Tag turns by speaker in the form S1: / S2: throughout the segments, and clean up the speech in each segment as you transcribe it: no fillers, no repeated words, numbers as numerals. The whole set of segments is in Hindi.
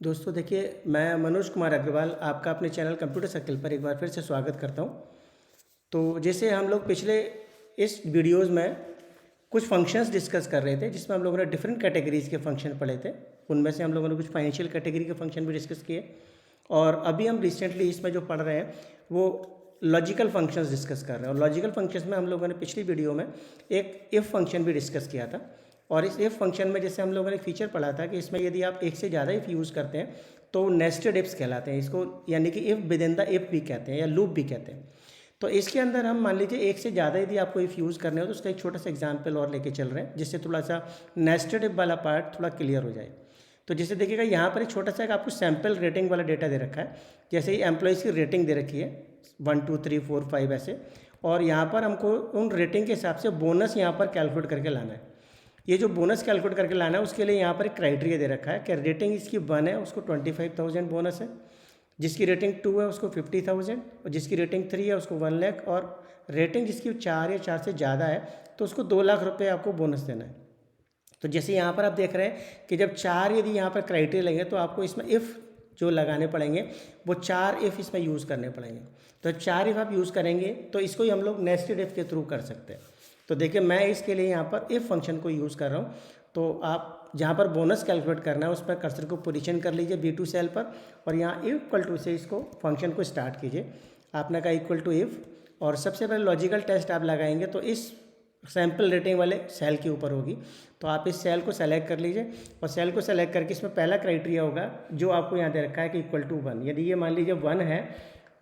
S1: दोस्तों देखिए, मैं मनोज कुमार अग्रवाल आपका अपने चैनल कंप्यूटर सर्किल पर एक बार फिर से स्वागत करता हूं। तो जैसे हम लोग पिछले इस वीडियोस में कुछ फंक्शंस डिस्कस कर रहे थे, जिसमें हम लोगों ने डिफरेंट कैटेगरीज़ के फंक्शन पढ़े थे। उनमें से हम लोगों ने कुछ फाइनेंशियल कैटेगरी के फंक्शन भी डिस्कस किए, और अभी हम रिसेंटली इसमें जो पढ़ रहे हैं वो लॉजिकल फंक्शंस डिस्कस कर रहे हैं। और लॉजिकल फंक्शंस में हम लोगों ने पिछली वीडियो में एक इफ़ फंक्शन भी डिस्कस किया था। और इस इफ़ फंक्शन में जैसे हम लोगों ने फीचर पढ़ा था कि इसमें यदि आप एक से ज़्यादा इफ़ यूज़ करते हैं तो नेस्टेड इफ्स कहलाते हैं इसको, यानी कि if with in the if भी कहते हैं या लूप भी कहते हैं। तो इसके अंदर हम मान लीजिए एक से ज़्यादा यदि आपको इफ़ यूज़ करने हो तो उसका एक छोटा सा एग्जाम्पल और लेके चल रहे हैं, जिससे थोड़ा सा नेस्टेड इफ वाला पार्ट थोड़ा क्लियर हो जाए। तो जैसे देखिएगा यहाँ पर एक छोटा सा एक आपको सैम्पल रेटिंग वाला डेटा दे रखा है। जैसे ही एम्प्लॉयज़ की रेटिंग दे रखी है 1 2 3 4 5 ऐसे, और यहाँ पर हमको उन रेटिंग के हिसाब से बोनस यहाँ पर कैलकुलेट करके लाना है। ये जो बोनस कैलकुलेट करके लाना है उसके लिए यहाँ पर एक क्राइटेरिया दे रखा है कि रेटिंग इसकी 1 है उसको 25,000 बोनस है, जिसकी रेटिंग 2 है उसको 50,000, और जिसकी रेटिंग 3 है उसको 1 लाख, और रेटिंग जिसकी 4 या 4 से ज़्यादा है तो उसको 2 लाख रुपये आपको बोनस देना है। तो जैसे यहाँ पर आप देख रहे हैं कि जब 4 यदि यहाँ पर क्राइटेरिया लगेंगे तो आपको इसमें इफ़ जो लगाने पड़ेंगे वो 4 इफ़ इसमें यूज़ करने पड़ेंगे। तो 4 इफ़ आप यूज़ करेंगे तो इसको ही हम लोग नेस्टेड इफ़ के थ्रू कर सकते हैं। तो देखिए, मैं इसके लिए यहाँ पर इफ़ फंक्शन को यूज़ कर रहा हूँ। तो आप जहाँ पर बोनस कैलकुलेट करना है उस पर कर्सर को पोजीशन कर लीजिए B2 सेल पर, और यहाँ इक्वल टू से इसको फंक्शन को स्टार्ट कीजिए। आपने कहा इक्वल टू इफ़, और सबसे पहले लॉजिकल टेस्ट आप लगाएंगे तो इस सैम्पल रेटिंग वाले सेल के ऊपर होगी। तो आप इस सेल को सेलेक्ट कर लीजिए, और सेल को सेलेक्ट करके इसमें पहला क्राइटेरिया होगा जो आपको यहाँ दे रखा है कि इक्वल टू 1। यदि ये मान लीजिए 1 है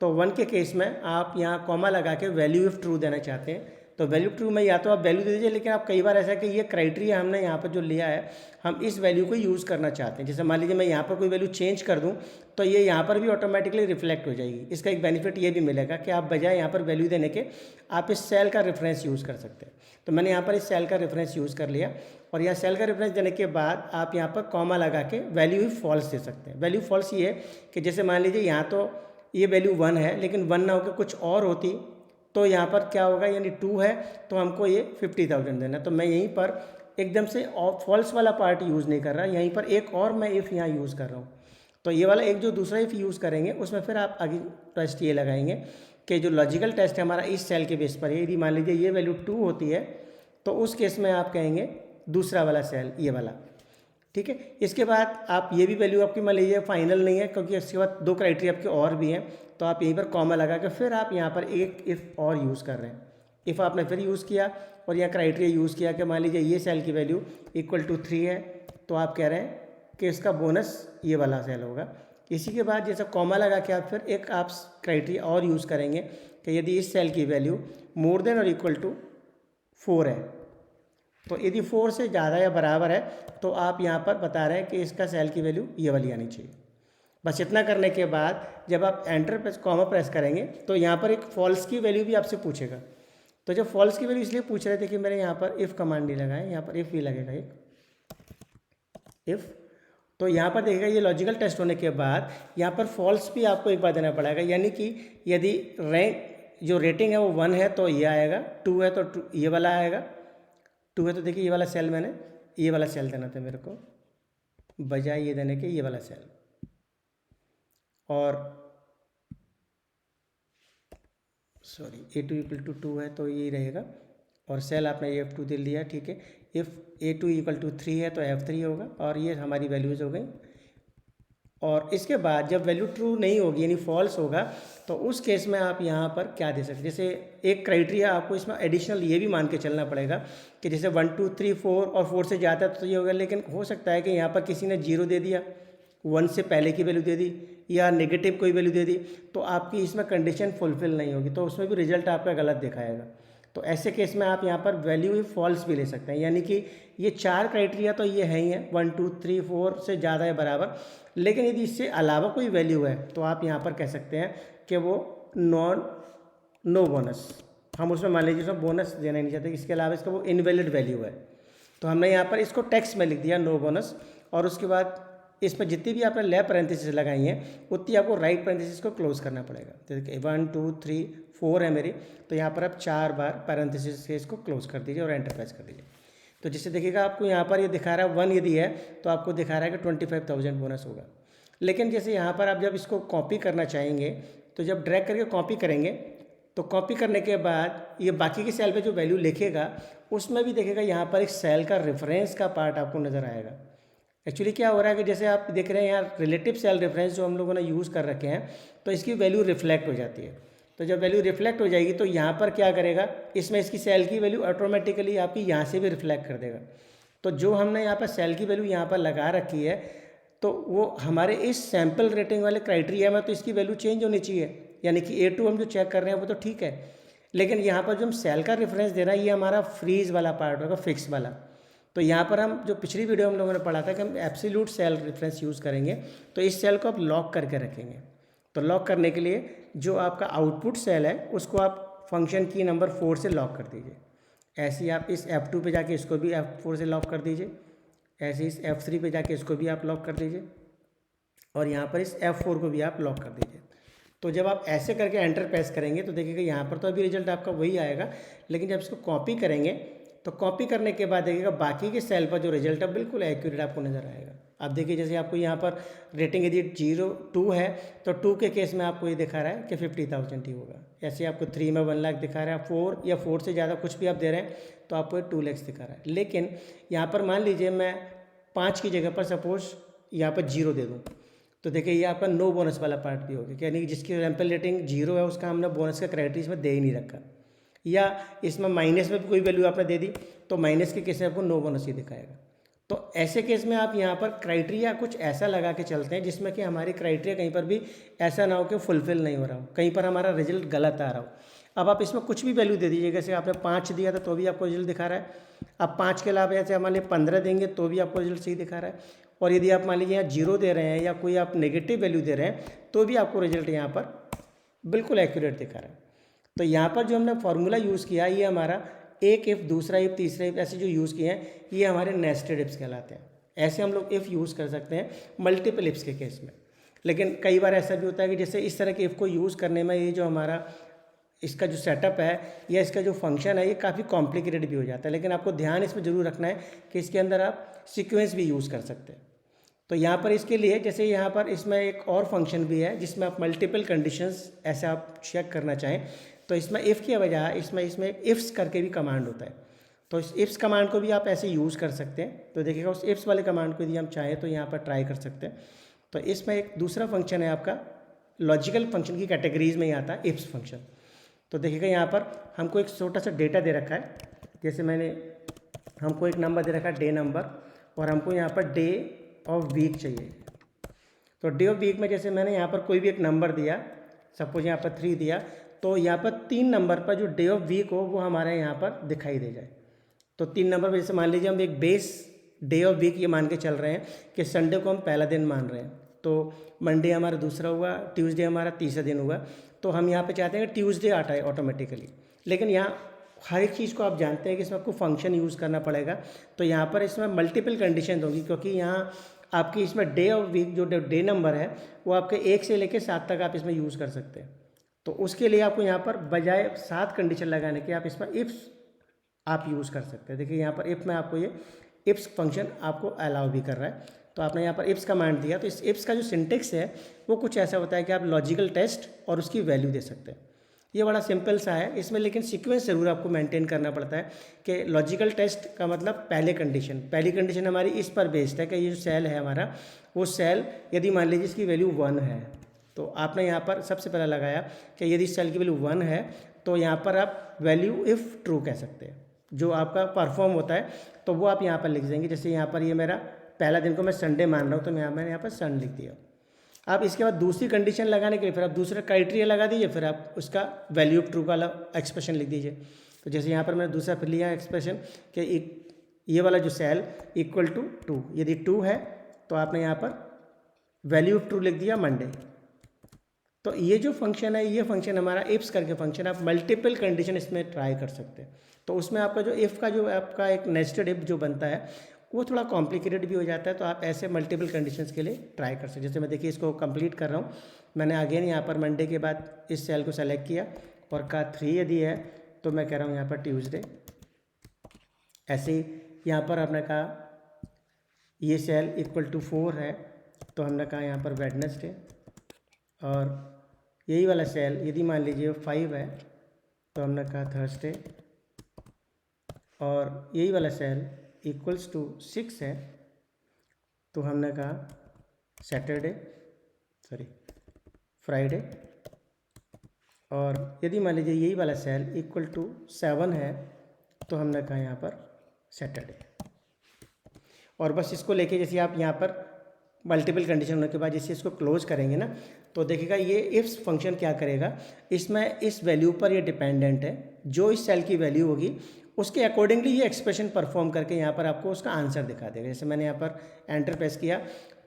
S1: तो 1 के केस में आप यहाँ कॉमा लगा के वैल्यू इफ ट्रू देना चाहते हैं तो वैल्यू ट्रू में या तो आप वैल्यू दे दीजिए, लेकिन आप कई बार ऐसा है कि ये क्राइटेरिया हमने यहाँ पर जो लिया है हम इस वैल्यू को यूज़ करना चाहते हैं। जैसे मान लीजिए मैं यहाँ पर कोई वैल्यू चेंज कर दूँ तो ये यहाँ पर भी ऑटोमेटिकली रिफ्लेक्ट हो जाएगी। इसका एक बेनिफिट ये भी मिलेगा कि आप बजाय यहाँ पर वैल्यू देने के आप इस सेल का रेफरेंस यूज़ कर सकते हैं। तो मैंने यहाँ पर इस सेल का रेफरेंस यूज़ कर लिया, और यहाँ सेल का रेफरेंस देने के बाद आप यहाँ पर कॉमा लगा के वैल्यू ही फॉल्स दे सकते हैं। वैल्यू फॉल्स ये है कि जैसे मान लीजिए यहाँ तो ये वैल्यू 1 है, लेकिन 1 ना होकर कुछ और होती तो यहाँ पर क्या होगा, यानी 2 है तो हमको ये 50,000 देना। तो मैं यहीं पर एकदम से फॉल्स वाला पार्ट यूज़ नहीं कर रहा, यहीं पर एक और मैं इफ़ यहाँ यूज़ कर रहा हूँ। तो ये वाला एक जो दूसरा इफ़ यूज़ करेंगे उसमें फिर आप आगे टेस्ट ये लगाएंगे कि जो लॉजिकल टेस्ट है हमारा इस सेल के बेस पर है। यदि मान लीजिए ये वैल्यू 2 होती है तो उस केस में आप कहेंगे दूसरा वाला सेल ये वाला, ठीक है। इसके बाद आप ये भी वैल्यू आपकी मान लीजिए फाइनल नहीं है, क्योंकि इसके बाद 2 क्राइटेरिया आपके और भी हैं, तो आप यहीं पर कॉमा लगा के फिर आप यहाँ पर एक इफ़ और यूज़ कर रहे हैं। इफ़ आपने फिर यूज़ किया और यहाँ क्राइटेरिया यूज़ किया कि मान लीजिए ये सेल की वैल्यू इक्वल टू 3 है, तो आप कह रहे हैं कि इसका बोनस ये वाला सेल होगा। इसी के बाद जैसे कॉमा लगा के आप फिर एक आप क्राइटेरिया और यूज़ करेंगे कि यदि इस सेल की वैल्यू मोर देन और इक्वल टू 4 है, तो यदि 4 से ज़्यादा या बराबर है तो आप यहाँ पर बता रहे हैं कि इसका सेल की वैल्यू ये वाली आनी चाहिए। बस इतना करने के बाद जब आप एंटर प्रेस कॉमा प्रेस करेंगे तो यहाँ पर एक फॉल्स की वैल्यू भी आपसे पूछेगा। तो जब फॉल्स की वैल्यू इसलिए पूछ रहे थे कि मेरे यहाँ पर इफ़ कमांड नहीं लगा है, यहाँ पर इफ़ भी लगेगा एक इफ़। तो यहाँ पर देखिएगा ये लॉजिकल टेस्ट होने के बाद यहाँ पर फॉल्स भी आपको एक बार देना पड़ेगा, यानी कि यदि रैंक जो रेटिंग है वो 1 है तो ये आएगा, 2 है तो ये वाला आएगा। 2 है तो देखिए ये वाला सेल, मैंने ये वाला सेल देना था मेरे को बजाय ये देने के ये वाला सेल, और सॉरी A2 इक्वल टू 2 है तो ये रहेगा, और सेल आपने F2 दे लिया, ठीक है। इफ़ A2 इक्वल टू 3 है तो F3 होगा, और ये हमारी वैल्यूज़ हो गई। और इसके बाद जब वैल्यू ट्रू नहीं होगी यानी फॉल्स होगा तो उस केस में आप यहाँ पर क्या दे सकते हैं। जैसे एक क्राइटेरिया आपको इसमें एडिशनल ये भी मान के चलना पड़ेगा कि जैसे 1 2 3 4 और 4 से ज़्यादा तो ये होगा, लेकिन हो सकता है कि यहाँ पर किसी ने 0 दे दिया, 1 से पहले की वैल्यू दे दी, या नेगेटिव कोई वैल्यू दे दी, तो आपकी इसमें कंडीशन फुलफिल नहीं होगी, तो उसमें भी रिजल्ट आपका गलत दिखाएगा। तो ऐसे केस में आप यहाँ पर वैल्यू ही फॉल्स भी ले सकते हैं, यानी कि ये 4 क्राइटेरिया तो ये है ही है 1 2 3 4 से ज़्यादा या बराबर, लेकिन यदि इससे अलावा कोई वैल्यू है तो आप यहाँ पर कह सकते हैं कि वो नो बोनस, हम उसमें मान लीजिए उसमें बोनस देना नहीं चाहते, इसके अलावा इसका वो इनवैलिड वैल्यू है, तो हमने यहाँ पर इसको टेक्स्ट में लिख दिया नो बोनस। और उसके बाद इस पर जितनी भी आपने लेफ्ट पैरेंथेसिस लगाई हैं उतनी आपको राइट पैरेंथेसिस को क्लोज करना पड़ेगा। जैसे 1 2 3 4 है मेरी, तो यहाँ पर आप 4 बार पैरेंथेसिस से इसको क्लोज कर दीजिए और एंटर प्रेस कर दीजिए। तो जिससे देखिएगा आपको यहाँ पर ये दिखा रहा है 1 यदि है तो आपको दिखा रहा है कि 25,000 बोनस होगा। लेकिन जैसे यहाँ पर आप जब इसको कॉपी करना चाहेंगे तो जब ड्रैग करके कॉपी करेंगे तो कॉपी करने के बाद ये बाकी के सेल पे जो वैल्यू लिखेगा उसमें भी देखेगा यहाँ पर एक सेल का रेफरेंस का पार्ट आपको नज़र आएगा। एक्चुअली क्या हो रहा है कि जैसे आप देख रहे हैं यहाँ रिलेटिव सेल रेफरेंस जो हम लोगों ने यूज़ कर रखे हैं तो इसकी वैल्यू रिफ्लेक्ट हो जाती है। तो जब वैल्यू रिफ्लेक्ट हो जाएगी तो यहाँ पर क्या करेगा, इसमें इसकी सेल की वैल्यू ऑटोमेटिकली आपकी यहाँ से भी रिफ्लेक्ट कर देगा। तो जो हमने यहाँ पर सेल की वैल्यू यहाँ पर लगा रखी है तो वो हमारे इस सैम्पल रेटिंग वाले क्राइटेरिया में तो इसकी वैल्यू चेंज होनी चाहिए, यानी कि A2 हम जो चेक कर रहे हैं वो तो ठीक है, लेकिन यहाँ पर जो हम सेल का रेफरेंस दे रहे हैं ये हमारा फ्रीज वाला पार्ट होगा, फिक्स वाला। तो यहाँ पर हम जो पिछली वीडियो हम लोगों ने पढ़ा था कि हम एब्सोल्यूट सेल रेफरेंस यूज़ करेंगे तो इस सेल को आप लॉक करके रखेंगे। तो लॉक करने के लिए जो आपका आउटपुट सेल है उसको आप फंक्शन की नंबर 4 से लॉक कर दीजिए। ऐसे ही आप इस F2 पे जाके इसको भी F4 से लॉक कर दीजिए, ऐसे इस F3 पे जाके इसको भी आप लॉक कर दीजिए और यहाँ पर इस F4 को भी आप लॉक कर दीजिए। तो जब आप ऐसे करके एंटर प्रेस करेंगे तो देखिएगा यहाँ पर तो अभी रिजल्ट आपका वही आएगा, लेकिन जब इसको कॉपी करेंगे तो कॉपी करने के बाद देखिएगा बाकी के सेल पर जो रिजल्ट है बिल्कुल एक्यूरेट आपको नज़र आएगा। आप देखिए जैसे आपको यहाँ पर रेटिंग यदि 2 है तो 2 के केस में आपको ये दिखा रहा है कि 50,000 ही होगा। ऐसे आपको 3 में 1 लाख दिखा रहा है, 4 या 4 से ज़्यादा कुछ भी आप दे रहे हैं तो आपको ये 2 लाख दिखा रहा है। लेकिन यहाँ पर मान लीजिए मैं 5 की जगह पर सपोज यहाँ पर 0 दे दूँ तो देखिए ये आपका नो बोनस वाला पार्ट भी हो गया, यानी कि जिसकी सैंपल रेटिंग 0 है उसका हमने बोनस का क्राइटेरिया इसमें दे ही नहीं रखा, या इसमें माइनस में भी कोई वैल्यू आपने दे दी तो माइनस के केस में आपको नो बोनस ही दिखाएगा। तो ऐसे केस में आप यहाँ पर क्राइटेरिया कुछ ऐसा लगा के चलते हैं जिसमें कि हमारी क्राइटेरिया कहीं पर भी ऐसा ना हो कि फुलफिल नहीं हो रहा हो, कहीं पर हमारा रिजल्ट गलत आ रहा हो। अब आप इसमें कुछ भी वैल्यू दे दीजिए, जैसे आपने 5 दिया था तो भी आपको रिजल्ट दिखा रहा है, अब 5 के अलावा ऐसे मान लीजिए 15 देंगे तो भी आपको रिजल्ट सही दिखा रहा है, और यदि आप मान लीजिए यहाँ 0 दे रहे हैं या कोई आप नेगेटिव वैल्यू दे रहे हैं तो भी आपको रिजल्ट यहाँ पर बिल्कुल एक्यूरेट दिखा रहा है। तो यहाँ पर जो हमने फार्मूला यूज़ किया ये हमारा एक इफ़, दूसरा इफ़, तीसरा इफ़, ऐसे जो यूज़ किए हैं ये हमारे नेस्टेड इफ्स कहलाते हैं। ऐसे हम लोग इफ़ यूज़ कर सकते हैं मल्टीपल इफ्स के केस में। लेकिन कई बार ऐसा भी होता है कि जैसे इस तरह के इफ़ को यूज़ करने में ये जो हमारा इसका जो सेटअप है या इसका जो फंक्शन है ये काफ़ी कॉम्प्लिकेटेड भी हो जाता है, लेकिन आपको ध्यान इसमें ज़रूर रखना है कि इसके अंदर आप सीक्वेंस भी यूज़ कर सकते हैं। तो यहाँ पर इसके लिए जैसे यहाँ पर इसमें एक और फंक्शन भी है जिसमें आप मल्टीपल कंडीशंस ऐसे आप चेक करना चाहें तो इसमें इफ़ की बजाय इसमें इफ्स करके भी कमांड होता है, तो इस इफ्स कमांड को भी आप ऐसे यूज़ कर सकते हैं। तो देखिएगा उस इफ्स वाले कमांड को यदि हम चाहें तो यहाँ पर ट्राई कर सकते हैं। तो इसमें एक दूसरा फंक्शन है आपका लॉजिकल फंक्शन की कैटेगरीज में ही आता है इफ्स फंक्शन। तो देखिएगा यहाँ पर हमको एक छोटा सा डेटा दे रखा है, जैसे हमको एक नंबर दे रखा है डे नंबर, और हमको यहाँ पर डे ऑफ वीक चाहिए। तो डे ऑफ वीक में जैसे मैंने यहाँ पर कोई भी एक नंबर दिया, सपोज यहाँ पर 3 दिया, तो यहाँ पर 3 नंबर पर जो डे ऑफ वीक हो वो हमारे यहाँ पर दिखाई दे जाए। तो 3 नंबर पर जैसे मान लीजिए हम एक बेस डे ऑफ वीक ये मान के चल रहे हैं कि संडे को हम पहला दिन मान रहे हैं, तो मंडे हमारा दूसरा हुआ, ट्यूसडे हमारा तीसरा दिन हुआ, तो हम यहाँ पे चाहते हैं कि ट्यूसडे आता है ऑटोमेटिकली। लेकिन यहाँ हर एक चीज़ को आप जानते हैं कि इसमें आपको फंक्शन यूज़ करना पड़ेगा, तो यहाँ पर इसमें मल्टीपल कंडीशन होगी, क्योंकि यहाँ आपकी इसमें डे ऑफ वीक जो डे नंबर है वो आपके 1 से लेकर 7 तक आप इसमें यूज़ कर सकते हैं। तो उसके लिए आपको यहाँ पर बजाय 7 कंडीशन लगाने के आप इसमें इफ्स आप यूज़ कर सकते हैं। देखिए यहाँ पर इफ़ में आपको ये इफ्स फंक्शन आपको अलाउ भी कर रहा है। तो आपने यहाँ पर इफ्स कमांड दिया, तो इस इफ्स का जो सिंटेक्स है वो कुछ ऐसा होता है कि आप लॉजिकल टेस्ट और उसकी वैल्यू दे सकते हैं। ये बड़ा सिंपल सा है इसमें, लेकिन सीक्वेंस ज़रूर आपको मेंटेन करना पड़ता है कि लॉजिकल टेस्ट का मतलब पहली कंडीशन हमारी इस पर बेस्ड है कि ये जो सेल है हमारा वो सेल यदि मान लीजिए इसकी वैल्यू 1 है, तो आपने यहाँ पर सबसे पहले लगाया कि यदि सेल की वैल्यू 1 है तो यहाँ पर आप वैल्यू इफ़ ट्रू कह सकते हैं, जो आपका परफॉर्म होता है तो वो आप यहाँ पर लिख देंगे। जैसे यहाँ पर ये मेरा पहला दिन को मैं संडे मान रहा हूँ तो मैंने यहाँ पर सन लिख दिया। आप इसके बाद दूसरी कंडीशन लगाने के लिए फिर आप दूसरा क्राइटेरिया लगा दीजिए, फिर आप उसका वैल्यू ऑफ ट्रू वाला एक्सप्रेशन लिख दीजिए। तो जैसे यहाँ पर मैंने दूसरा फिर लिया एक्सप्रेशन कि ये वाला जो सेल इक्वल टू 2, यदि 2 है तो आपने यहाँ पर वैल्यू ऑफ ट्रू लिख दिया मंडे। तो ये जो फंक्शन है ये फंक्शन हमारा इफ्स करके फंक्शन, आप मल्टीपल कंडीशन इसमें ट्राई कर सकते हैं। तो उसमें आपका जो इफ़ का जो आपका एक नेस्टेड इफ जो बनता है वो थोड़ा कॉम्प्लिकेटेड भी हो जाता है, तो आप ऐसे मल्टीपल कंडीशंस के लिए ट्राई कर सकते हैं। जैसे मैं देखिए इसको कंप्लीट कर रहा हूँ, मैंने अगेन यहाँ पर मंडे के बाद इस सेल को सेलेक्ट किया और कहा 3 यदि है तो मैं कह रहा हूँ यहाँ पर ट्यूसडे। ऐसे ही यहाँ पर आपने कहा ये सेल इक्वल टू 4 है तो हमने कहा यहाँ पर वेडनेसडे, और यही वाला सेल यदि मान लीजिए 5 है तो हमने कहा थर्सडे, और यही वाला सेल इक्वल्स टू 6 है तो हमने कहा फ्राइडे, और यदि मान लीजिए यही वाला सेल इक्वल टू 7 है तो हमने कहा यहाँ पर सैटरडे। और बस इसको लेके जैसे आप यहाँ पर मल्टीपल कंडीशन होने के बाद जैसे इसको क्लोज करेंगे ना, तो देखिएगा ये इफ्स फंक्शन क्या करेगा, इसमें इस वैल्यू पर ये डिपेंडेंट है, जो इस सेल की वैल्यू होगी उसके अकॉर्डिंगली ये एक्सप्रेशन परफॉर्म करके यहाँ पर आपको उसका आंसर दिखा देगा। जैसे मैंने यहाँ पर एंटर प्रेस किया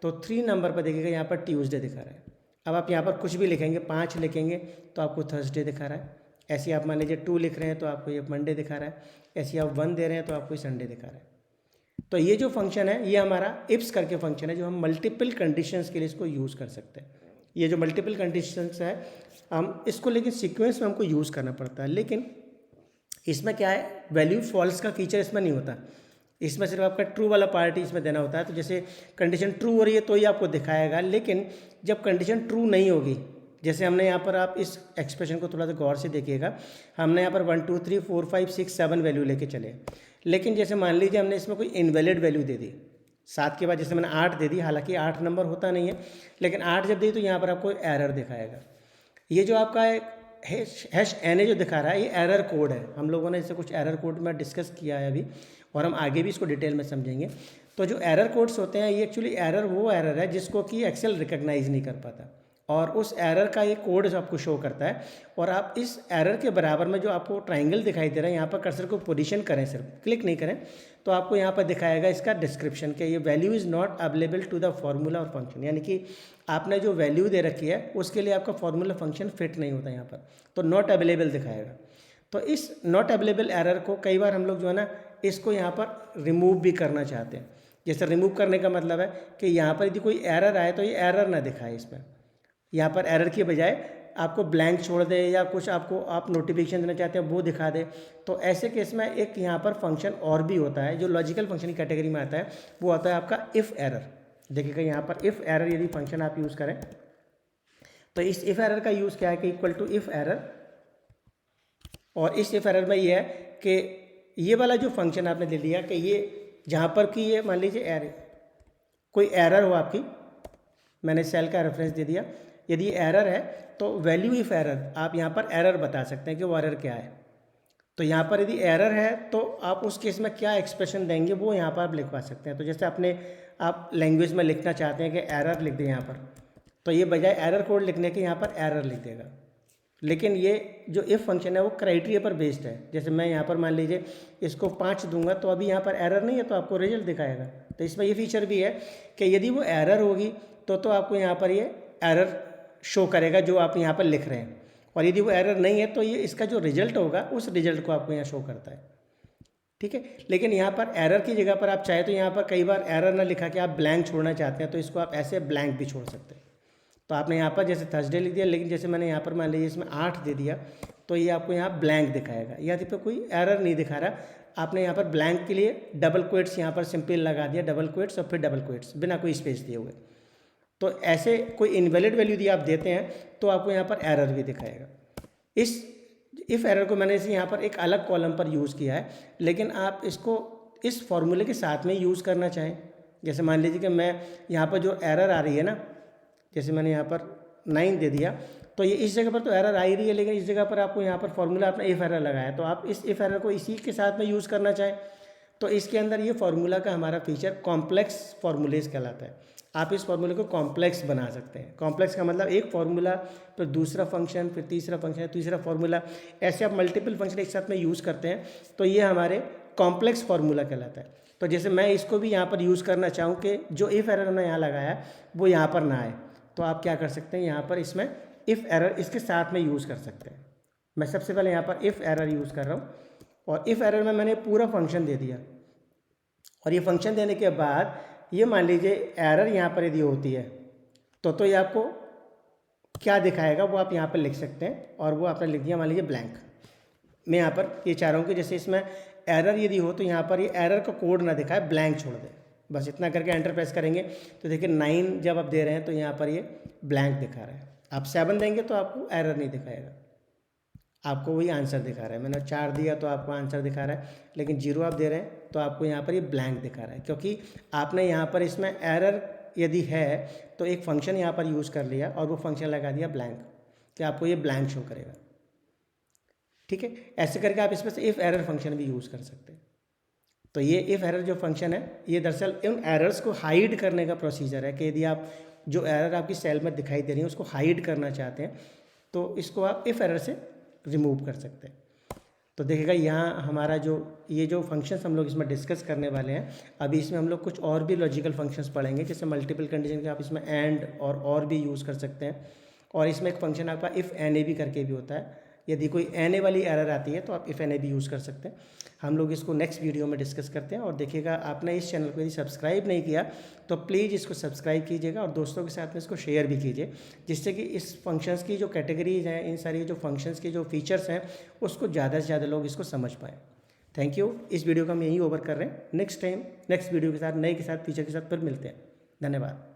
S1: तो 3 नंबर पर देखिएगा यहाँ पर ट्यूसडे दिखा रहा है। अब आप यहाँ पर कुछ भी लिखेंगे, 5 लिखेंगे तो आपको थर्सडे दिखा रहा है, ऐसे आप मान लीजिए 2 लिख रहे हैं तो आपको ये मंडे दिखा रहा है, ऐसे आप 1 दे रहे हैं तो आपको ये संडे दिखा रहा है। तो ये जो फंक्शन है ये हमारा इफ्स करके फंक्शन है, जो हम मल्टीपल कंडीशंस के लिए इसको यूज़ कर सकते हैं। ये जो मल्टीपल कंडीशंस है हम इसको लेकिन सीक्वेंस में हमको यूज़ करना पड़ता है, लेकिन इसमें क्या है, वैल्यू फॉल्स का फीचर इसमें नहीं होता, इसमें सिर्फ आपका ट्रू वाला पार्ट ही इसमें देना होता है। तो जैसे कंडीशन ट्रू हो रही है तो ही आपको दिखाएगा, लेकिन जब कंडीशन ट्रू नहीं होगी, जैसे हमने यहाँ पर आप इस एक्सप्रेशन को थोड़ा सा गौर से देखिएगा, हमने यहाँ पर 1 2 3 4 5 6 7 वैल्यू लेके चले, लेकिन जैसे मान लीजिए हमने इसमें कोई इनवैलिड वैल्यू दे दी 7 के बाद, जैसे मैंने 8 दे दी, हालांकि 8 नंबर होता नहीं है, लेकिन 8 जब दी तो यहाँ पर आपको एरर दिखाएगा। ये जो आपका हैश एन जो दिखा रहा है ये एरर कोड है, हम लोगों ने इससे कुछ एरर कोड में डिस्कस किया है अभी, और हम आगे भी इसको डिटेल में समझेंगे। तो जो एरर कोड्स होते हैं ये एक्चुअली एरर वो एरर है जिसको कि एक्सेल रिकॉग्नाइज नहीं कर पाता, और उस एरर का ये कोड आपको शो करता है। और आप इस एरर के बराबर में जो आपको ट्राइंगल दिखाई दे रहा है, यहाँ पर कर्सर को पोजीशन करें, सिर्फ क्लिक नहीं करें, तो आपको यहाँ पर दिखाएगा इसका डिस्क्रिप्शन के ये value is not available to the formula और फंक्शन, यानी कि आपने जो वैल्यू दे रखी है उसके लिए आपका फॉर्मूला फंक्शन फिट नहीं होता यहाँ पर, तो नॉट अवेलेबल दिखाएगा। तो इस नॉट अवेलेबल एरर को कई बार हम लोग जो है ना इसको यहाँ पर रिमूव भी करना चाहते हैं। जैसे रिमूव करने का मतलब है कि यहाँ पर यदि कोई एरर आए तो ये एरर ना दिखाए, इसमें यहाँ पर एरर के बजाय आपको ब्लैंक छोड़ दे, या कुछ आपको आप नोटिफिकेशन देना चाहते हैं वो दिखा दे। तो ऐसे केस में एक यहाँ पर फंक्शन और भी होता है जो लॉजिकल फंक्शन की कैटेगरी में आता है, वो आता है आपका इफ़ एरर। देखिएगा यहाँ पर इफ़ एरर यदि फंक्शन आप यूज़ करें तो इस इफ़ एरर का यूज़ क्या है कि इक्वल टू इफ़ एरर, और इस इफ़ एरर में ये है कि ये वाला जो फंक्शन आपने ले लिया कि ये जहाँ पर कि ये मान लीजिए कोई एरर हो आपकी, मैंने सेल का रेफरेंस दे दिया, यदि एरर है तो वैल्यू इफ़ एरर आप यहाँ पर एरर बता सकते हैं कि वो एरर क्या है। तो यहाँ पर यदि एरर है तो आप उस केस में क्या एक्सप्रेशन देंगे वो यहाँ पर आप लिखवा सकते हैं। तो जैसे आप लैंग्वेज में लिखना चाहते हैं कि एरर लिख दें यहाँ पर, तो ये बजाय एरर कोड लिखने के यहाँ पर एरर लिख देगा। लेकिन ये जो इफ़ फंक्शन है वो क्राइटेरिया पर बेस्ड है। जैसे मैं यहाँ पर मान लीजिए इसको 5 दूंगा तो अभी यहाँ पर एरर नहीं है तो आपको रिजल्ट दिखाएगा। तो इसमें ये फीचर भी है कि यदि वो एरर होगी तो आपको यहाँ पर ये एरर शो करेगा जो आप यहाँ पर लिख रहे हैं, और यदि वो एरर नहीं है तो ये इसका जो रिजल्ट होगा उस रिजल्ट को आपको यहाँ शो करता है। ठीक है, लेकिन यहाँ पर एरर की जगह पर आप चाहे तो यहाँ पर कई बार एरर ना लिखा कि आप ब्लैंक छोड़ना चाहते हैं तो इसको आप ऐसे ब्लैंक भी छोड़ सकते हैं। तो आपने यहाँ पर जैसे थर्सडे लिख दिया, लेकिन जैसे मैंने यहाँ पर मान लीजिए इसमें 8 दे दिया तो ये आपको यहाँ ब्लैंक दिखाएगा, यहाँ पर कोई एरर नहीं दिखा रहा। आपने यहाँ पर ब्लैंक के लिए डबल क्वेट्स यहाँ पर सिंपल लगा दिया, डबल क्वेट्स और फिर डबल क्वेट्स बिना कोई स्पेस दिए हुए। तो ऐसे कोई इनवैलिड वैल्यू यदि आप देते हैं तो आपको यहाँ पर एरर भी दिखाएगा। इस इफ़ एरर को मैंने इसे यहाँ पर एक अलग कॉलम पर यूज़ किया है, लेकिन आप इसको इस फॉर्मूले के साथ में यूज़ करना चाहें। जैसे मान लीजिए कि मैं यहाँ पर जो एरर आ रही है ना, जैसे मैंने यहाँ पर 9 दे दिया तो ये इस जगह पर तो एरर आ ही रही है, लेकिन इस जगह पर आपको यहाँ पर फॉर्मूला आपने इफ़ एरर लगाया है, तो आप इस इफ़ एरर को इसी के साथ में यूज़ करना चाहें तो इसके अंदर ये फार्मूला का हमारा फीचर कॉम्प्लेक्स फार्मूलेज कहलाता है। आप इस फार्मूले को कॉम्प्लेक्स बना सकते हैं। कॉम्प्लेक्स का मतलब एक फार्मूला फिर दूसरा फंक्शन फिर तीसरा फंक्शन तीसरा फार्मूला, ऐसे आप मल्टीपल फंक्शन एक साथ में यूज़ करते हैं तो ये हमारे कॉम्प्लेक्स फार्मूला कहलाता है। तो जैसे मैं इसको भी यहाँ पर यूज़ करना चाहूँ कि जो इफ़ एरर हमने यहाँ लगाया वो यहाँ पर ना आए, तो आप क्या कर सकते हैं, यहाँ पर इसमें इफ़ एरर इसके साथ में यूज़ कर सकते हैं। मैं सबसे पहले यहाँ पर इफ़ एरर यूज़ कर रहा हूँ, और इफ़ एरर में मैंने पूरा फंक्शन दे दिया, और ये फंक्शन देने के बाद ये मान लीजिए एरर यहाँ पर यदि होती है तो ये आपको क्या दिखाएगा वो आप यहाँ पर लिख सकते हैं, और वो आपने लिख दिया मान लीजिए ब्लैंक। मैं यहाँ पर ये चाह रहा हूँ कि जैसे इसमें एरर यदि हो तो यहाँ पर ये एरर का कोड ना दिखाए, ब्लैंक छोड़ दे, बस इतना करके एंटर प्रेस करेंगे तो देखिए 9 जब आप दे रहे हैं तो यहाँ पर ये ब्लैंक दिखा रहा है। आप 7 देंगे तो आपको एरर नहीं दिखाएगा, आपको वही आंसर दिखा रहा है। मैंने 4 दिया तो आपको आंसर दिखा रहा है, लेकिन 0 आप दे रहे हैं तो आपको यहाँ पर ये ब्लैंक दिखा रहा है, क्योंकि आपने यहाँ पर इसमें एरर यदि है तो एक फंक्शन यहाँ पर यूज़ कर लिया और वो फंक्शन लगा दिया ब्लैंक, कि आपको ये ब्लैंक शो करेगा। ठीक है, ऐसे करके आप इसमें से इफ़ एरर फंक्शन भी यूज़ कर सकते हैं। तो ये इफ़ एरर जो फंक्शन है ये दरअसल इन एरर्स को हाइड करने का प्रोसीजर है, कि यदि आप जो एरर आपकी सेल में दिखाई दे रही है उसको हाइड करना चाहते हैं तो इसको आप इफ़ एरर से रिमूव कर सकते हैं। तो देखिएगा यहाँ हमारा जो ये जो फंक्शंस हम लोग इसमें डिस्कस करने वाले हैं, अभी इसमें हम लोग कुछ और भी लॉजिकल फंक्शंस पढ़ेंगे, जैसे मल्टीपल कंडीशन के आप इसमें एंड और भी यूज़ कर सकते हैं। और इसमें एक फंक्शन आपका इफ़ एन ए भी करके भी होता है, यदि कोई एन ए वाली एरर आती है तो आप इफ़ एन ए भी यूज़ कर सकते हैं। हम लोग इसको नेक्स्ट वीडियो में डिस्कस करते हैं। और देखिएगा आपने इस चैनल को यदि सब्सक्राइब नहीं किया तो प्लीज़ इसको सब्सक्राइब कीजिएगा और दोस्तों के साथ में इसको शेयर भी कीजिए, जिससे कि इस फंक्शंस की जो कैटेगरीज हैं, इन सारी जो फंक्शंस के जो फीचर्स हैं उसको ज़्यादा से ज़्यादा लोग इसको समझ पाएँ। Thank you. इस वीडियो को हम यहीं ओवर कर रहे हैं। नेक्स्ट टाइम नेक्स्ट वीडियो के साथ नए के साथ फीचर के साथ फिर मिलते हैं। धन्यवाद।